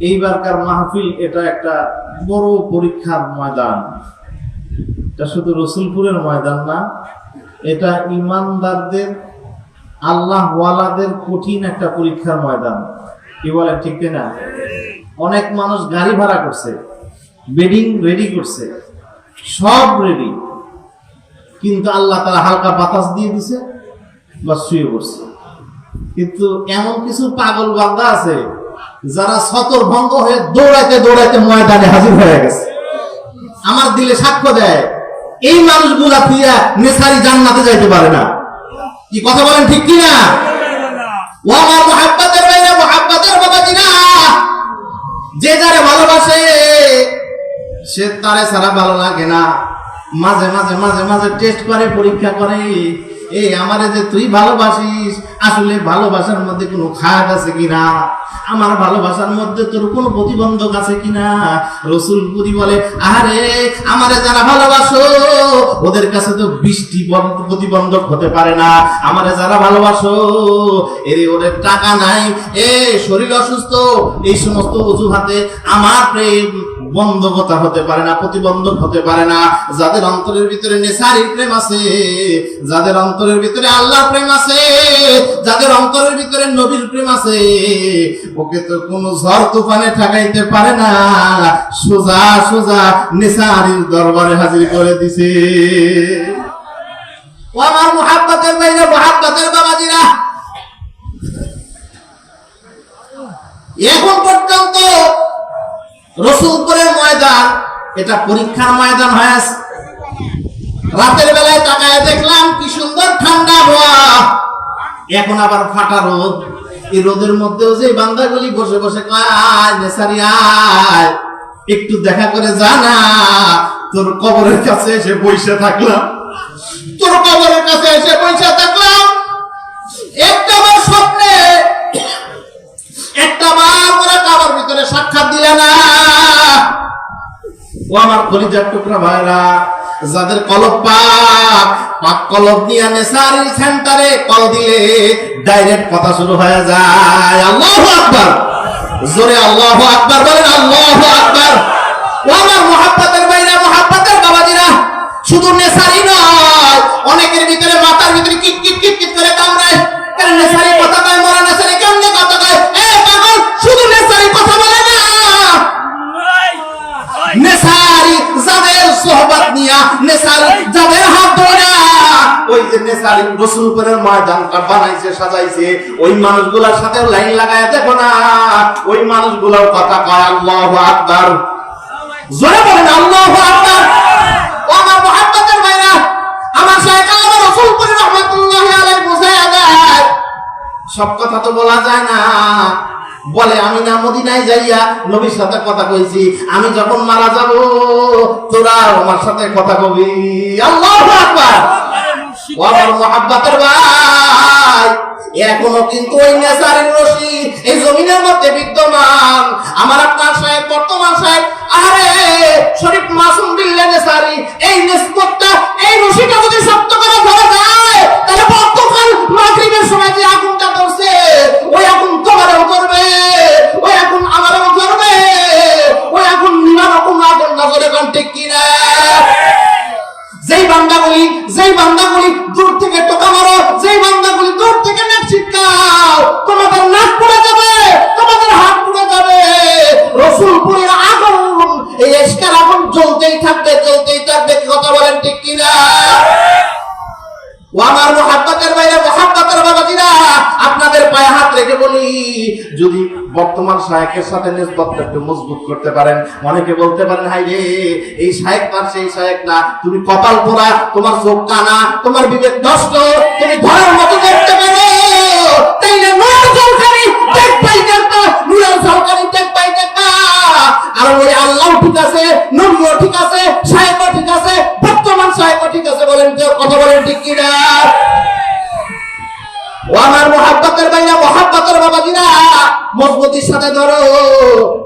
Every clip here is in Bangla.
এইবারকার মাহফিল এটা একটা বড় পরীক্ষার ময়দান। এটা শুধু রসুলপুরের ময়দান না, এটা ইমানদারদের, আল্লাহ ওয়ালাদের কঠিন একটা পরীক্ষার ময়দান। কি বলেন, ঠিক না? অনেক মানুষ গাড়ি ভাড়া করছে, বেডিং রেডি করছে, সব রেডি, কিন্তু আল্লাহ তাআলা হালকা বাতাস দিয়ে দিছে, বা শুয়ে পড়ছে। কিন্তু এমন কিছু পাগল বান্দা আছে যারা সতর ভঙ্গ হয়ে দৌড়াইতে দৌড়াইতে ময়দানে হাজির হয়ে গেছে। আমার দিলে সাক্ষ্য দেয়, এই মানুষগুলা ফিরা নেসারি জান্নাতে যাইতে পারে না। কি কথা বলেন, ঠিক কি না? ও আমার মুহাব্বতের ভাইরা, মুহাব্বতের বাবাজিরা, যে যারে ভালোবাসে সে তারে ছাড়া ভালো লাগে না। মাঝে মাঝে মাঝে মাঝে টেস্ট করে, পরীক্ষা করে, এই আমারে যে তুই ভালোবাসিস, আসলে ভালোবাসার মধ্যে কোনো খাট আছে কিনা, আমার ভালোবাসার মধ্যে তোর কোনো প্রতিবন্ধক আছে কিনা। রাসূলপুরি বলে, আরে আমারে যারা ভালোবাসো ওদের কাছে তো 20টি প্রতিবন্ধক হতে পারে না। আমারে যারা ভালোবাসো ওদের টাকা নাই, শরীর অসুস্থ, এই সমস্ত অজুহাতে আমার প্রেম বন্ধকতা হতে পারে না, প্রতিবন্ধক হতে পারে না। যাদের অন্তরের ভিতরে নেসারির প্রেম আছে, যাদের অন্তরের ভিতরে আল্লাহর প্রেম আছে, যাদের অন্তরের ভিতরে নবীর প্রেম আছে, ওকে তো কোনো ঝড় তুফানে ঠেকাইতে পারে না। সোজা সোজা নেসারির দরবারে হাজির করে দিছে। ও আমার মুহাব্বতের ভাইরা, মুহাব্বতের বাবাজিরা, এখন পর্যন্ত রসুলপুরের ময়দান এটা পরীক্ষার ময়দান হয়ে আছে। রাতের বেলায় তাকায় দেখলাম কি সুন্দর ঠান্ডা হাওয়া, এখন আবার ফাটা রোদ। এই রোদের মধ্যেও যে বান্দাগুলি বসে বসে কয়, আয় নেসারি আয়, একটু দেখা করে যা না। তোর কবরের কাছে এসে বসে থাকলাম, তোর কবরের কাছে এসে বসে থাকলাম, একটা বার স্বপ্নে, একটা বার করে কাবার ভিতরে সাক্ষাৎ দিলে না। ও আমার কলিজার টুকরা ভাইরা, যাদের কলব পাক, পাক কলব নিয়ে নেসারির সেন্টারে কল দিলে ডাইরেক্ট কথা শুরু হয়ে যায়। আল্লাহু আকবার, জোরে আল্লাহু আকবার বলেন, আল্লাহু আকবার। ও আমার মুহাব্বতের ভাইরা, মুহাব্বতের বাবাজিরা, শুধু নেসারি নয়, অনেকের ভিতরে মাথার ভিতরে কিট কিট কিট কিট করে কামড়ায়। কারণ নেসারি কথা কয়, মরা নেসারি কেমনে কথা কয়? পাগল, শুধু নেসারি কথা বলে না। নেসারি যাদের সোহবত নিয়া, নেসারি যাদের হাত ধরে, ওই যে নেসারি রসুলপুরের ময়দানটা বানাইছে, সাজাইছে, ওই মানুষগুলোর সাথে লাইন লাগায় দেখো না, ওই মানুষগুলোর কথা কয় আল্লাহু আকবার। জোরে বলেন আল্লাহু আকবার। ও আমার মুহাব্বতের ভাইরা, আমার শাইখ আল্লামা রসুলপুরি রাহমাতুল্লাহি আলাইহি বুঝায়া দেয়, সব কথা তো বলা যায় না। বলে, আমি না মদিনায় যাইয়া নবীর সাথে কথা কইছি, আমি যখন মারা যাব তোরা আমার সাথে কথা কবি। আল্লাহু আকবার। ও আমার মুহাব্বতের ভাই, এখনো কিন্তু ওই নেসারির রশি এই জমিনের মধ্যে বিদ্যমান। আমার আপনার সাহেব, বর্তমান সাহেব, আরে শরীফ মাসুম বিল্লাহ নেসারি, এই নিসবতটা, এই রশিটা যদি শক্ত করে ধরা যায়, তাহলে বর্তমান মাগরিবের সময় যে আগুনটা ধরছে, ওই আগুন তোমারও ধরবে, ওই আগুন আমারও ধরবে, ওই আগুন নিভানো কোন আগুন না, বলে কোন ঠিক কিনা? যেই বান্দাগুলি দূর থেকে টোকা মারো, যেই বান্দাগুলি দূর থেকে নাক ছিটকাও, তোমাদের নাক পুড়ে যাবে, তোমাদের হাত পুড়ে যাবে। রসুলপুরের আগুন, এই ইশকের আগুন জ্বলতেই থাকবে, জ্বলতেই থাকবে। কথা বলেন ঠিক কিনা? ও আমার মুহাব্বতের ভাইরা, মুহাব্বতের বাবাজিরা, আপনাদের পায়ে হাত রেখে বলি, যদি বর্তমান শায়েখের সাথে নিসবতটা একটু মজবুত করতে পারেন। অনেকে বলতে পারেন, হাই রে, এই শায়েখ না সেই শায়েখ না, তুমি কপাল পোড়া, তোমার চোখ কানা, তোমার বিবেক নষ্ট, তুমি ধরার মতো দেখতে পারো, তাইলে নুরাল সরকারি টেক পাই দেখবা, নুরাল সরকারি টেক পাই দেখবা। আর ওই আল্লাহ ঠিক আছে, নবীও ঠিক আছে, শায়েখও ঠিক আছে, বর্তমান শায়েখও ঠিক আছে। বলেন তো, কথা বলেন ঠিক কিনা? ও আমার মুহাব্বতের ভাইরা, মুহাব্বতের বাবাজিরা, মজবুতির সাথে ধরো,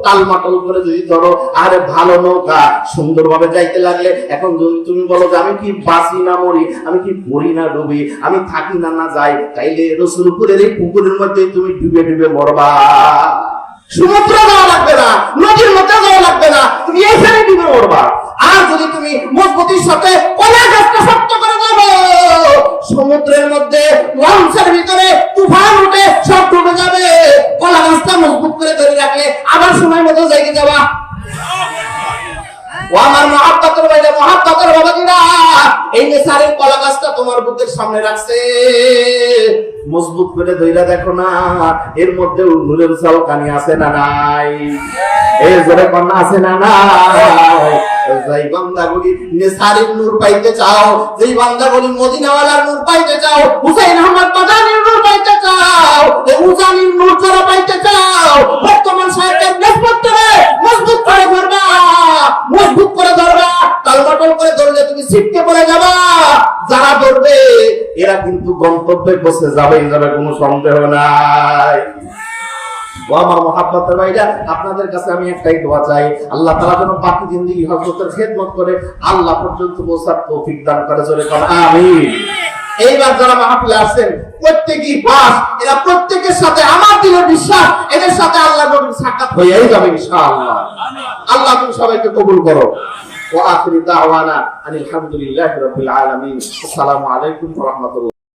টালমাটল করে যদি ধরো, আরে ভালো নৌকা সুন্দরভাবে যাইতে লাগলে, এখন যদি তুমি বলো যে আমি কি বাঁচি না মরি, আমি কি পড়ি না ডুবি, আমি থাকি না না যাই, তাইলে রসুলপুরের এই পুকুরের মধ্যে তুমি ডুবে ডুবে মরবা, সমুদ্র যাওয়া লাগবে না। নদীর মধ্যে যাওয়া লাগবে না, তুমি এইখানে ডুবে মরবা। আর যদি তুমি মজবুতির সাথে কলা গাছটা শক্ত করে যাবো, সমুদ্রের মধ্যে লঞ্চের ভিতরে তুফান উঠে সব ডুবে যাবে। কলা গাছটা মজবুত করে ধরে রাখলে আবার সময় মতো জেগে যাবা। ও আমার মহাব্বতের ভাইরা, মহাব্বতের বাবাজিরা, এই নেসারের কলা গাছটা তোমার বুকের সামনে রাখছে, মজবুত করে ধইরা দেখো না, এর মধ্যে নূরের ঝলকানি আছে না নাই? এই জোরে কন্যা আছে না নাই? যেই বান্দাগুলি নেসারের নূর পাইতে চাও, যেই বান্দাগুলি মদিনাওয়ালার নূর পাইতে চাও, হুসাইন আহমদ মাদানির নূর পাইতে চাও, এই উজানির নূর যারা পাইতে চাও, বর্তমান সাহেবের নেতৃত্বে মজবুত করে ধরবা, মজবুত করে ধরবা। টালমাটল করে ধরলে তুমি ছিটকে পড়ে যাবা। যারা ধরবে এরা কিন্তু গন্তব্যে পৌঁছে যাবেই যাবে, কোনো সন্দেহ নাই। ও আমার মহাব্বতের ভাইরা, আপনাদের কাছে আমি একটাই দোয়া চাই, আল্লাহ তাআলা যেন বাকি জিন্দেগি হযরতের খেদমত করে আল্লাহ পর্যন্ত পৌঁছার তৌফিক দান করে। জোরে কোন আমিন। এইবার যারা মাহফিলে আসেন প্রত্যেকই পাস, এরা প্রত্যেকের সাথে আমার দিলের বিশ্বাস, এদের সাথে আল্লাহর নবীর সাক্ষাৎ হয়েই যাবে ইনশাআল্লাহ। আল্লাহ তুমি সবাইকে কবুল করো। ওয়া আখিরু দাওয়ানা আনিল হামদুলিল্লাহি রাব্বিল আলামিন। আসসালামু আলাইকুম ওয়া রাহমাতুল্লাহ।